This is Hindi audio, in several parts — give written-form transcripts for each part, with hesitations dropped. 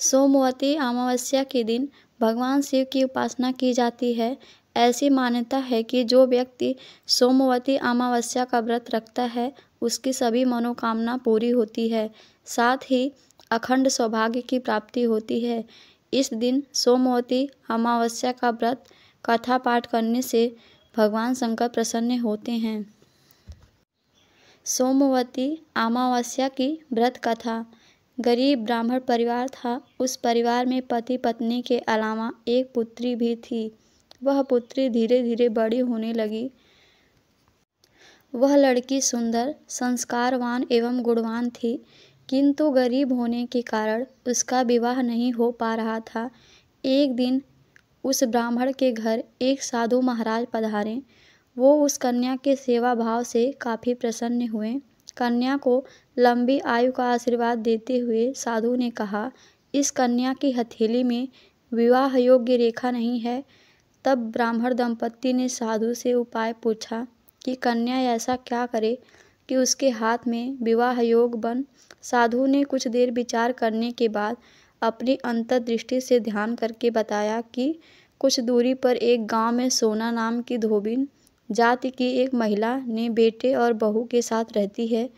सोमवती अमावस्या के दिन भगवान शिव की उपासना की जाती है। ऐसी मान्यता है कि जो व्यक्ति सोमवती अमावस्या का व्रत रखता है उसकी सभी मनोकामना पूरी होती है, साथ ही अखंड सौभाग्य की प्राप्ति होती है। इस दिन सोमवती अमावस्या का व्रत कथा पाठ करने से भगवान शंकर प्रसन्न होते हैं। सोमवती अमावस्या की व्रत कथा। गरीब ब्राह्मण परिवार था। उस परिवार में पति पत्नी के अलावा एक पुत्री भी थी। वह पुत्री धीरे धीरे बड़ी होने लगी। वह लड़की सुंदर, संस्कारवान एवं गुणवान थी, किंतु गरीब होने के कारण उसका विवाह नहीं हो पा रहा था। एक दिन उस ब्राह्मण के घर एक साधु महाराज पधारे। वो उस कन्या के सेवा भाव से काफ़ी प्रसन्न हुए। कन्या को लंबी आयु का आशीर्वाद देते हुए साधु ने कहा, इस कन्या की हथेली में विवाह योग्य रेखा नहीं है। तब ब्राह्मण दंपत्ति ने साधु से उपाय पूछा कि कन्या ऐसा क्या करे कि उसके हाथ में विवाह योग बन। साधु ने कुछ देर विचार करने के बाद अपनी अंतर्दृष्टि से ध्यान करके बताया कि कुछ दूरी पर एक गांव में सोना नाम की धोबिन जाति की एक महिला ने बेटे और बहू के साथ रहती है,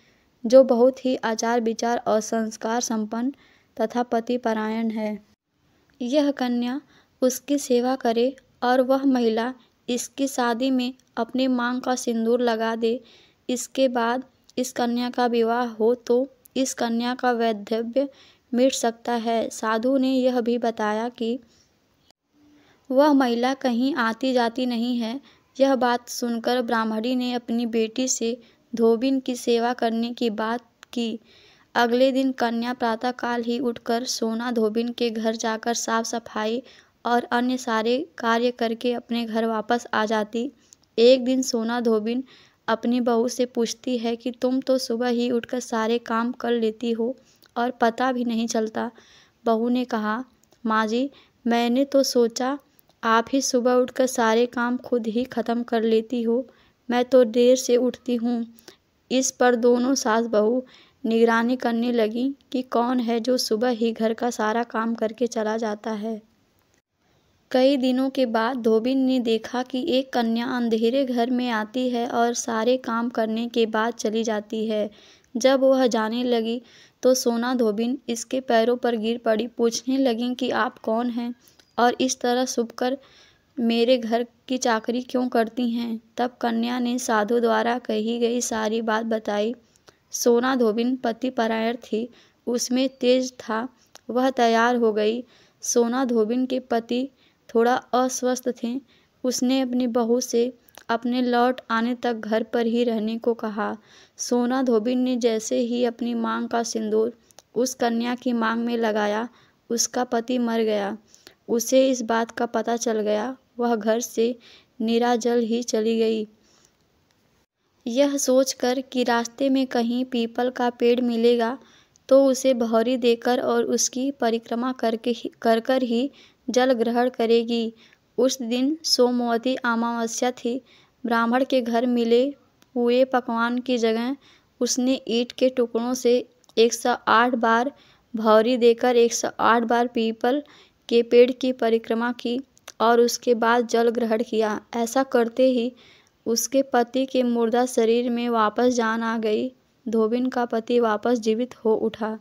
जो बहुत ही आचार विचार और संस्कार संपन्न तथा पतिपरायण है। यह कन्या उसकी सेवा करे और वह महिला इसकी शादी में अपने मांग का सिंदूर लगा दे। इसके बाद इस कन्या का विवाह हो तो इस कन्या का वैधव्य मिट सकता है। साधु ने यह भी बताया कि वह महिला कहीं आती जाती नहीं है। यह बात सुनकर ब्राह्मणी ने अपनी बेटी से धोबिन की सेवा करने की बात की। अगले दिन कन्या प्रातःकाल ही उठकर सोना धोबिन के घर जाकर साफ सफाई और अन्य सारे कार्य करके अपने घर वापस आ जाती। एक दिन सोना धोबिन अपनी बहू से पूछती है कि तुम तो सुबह ही उठकर सारे काम कर लेती हो और पता भी नहीं चलता। बहू ने कहा, माँ जी, मैंने तो सोचा आप ही सुबह उठकर सारे काम खुद ही ख़त्म कर लेती हो। मैं तो देर से उठती हूँ। इस पर दोनों सास बहू निगरानी करने लगी कि कौन है जो सुबह ही घर का सारा काम करके चला जाता है। कई दिनों के बाद धोबिन ने देखा कि एक कन्या अंधेरे घर में आती है और सारे काम करने के बाद चली जाती है। जब वह जाने लगी तो सोना धोबिन इसके पैरों पर गिर पड़ी। पूछने लगी कि आप कौन हैं और इस तरह छुपकर मेरे घर की चाकरी क्यों करती हैं। तब कन्या ने साधु द्वारा कही गई सारी बात बताई। सोना धोबिन पतिपरायण थी, उसमें तेज था। वह तैयार हो गई। सोना धोबिन के पति थोड़ा अस्वस्थ थे। उसने अपनी बहू से अपने लौट आने तक घर पर ही रहने को कहा। सोना धोबिन ने जैसे ही अपनी मांग का सिंदूर उस कन्या की मांग में लगाया, उसका पति मर गया। उसे इस बात का पता चल गया। वह घर से निराजल ही चली गई। यह सोचकर कि रास्ते में कहीं पीपल का पेड़ मिलेगा तो उसे भौरी देकर और उसकी परिक्रमा कर ही जल ग्रहण करेगी। उस दिन सोमवती अमावस्या थी। ब्राह्मण के घर मिले पुए पकवान की जगह उसने ईंट के टुकड़ों से 108 बार भौरी देकर 108 बार पीपल के पेड़ की परिक्रमा की और उसके बाद जल ग्रहण किया। ऐसा करते ही उसके पति के मुर्दा शरीर में वापस जान आ गई। धोबिन का पति वापस जीवित हो उठा।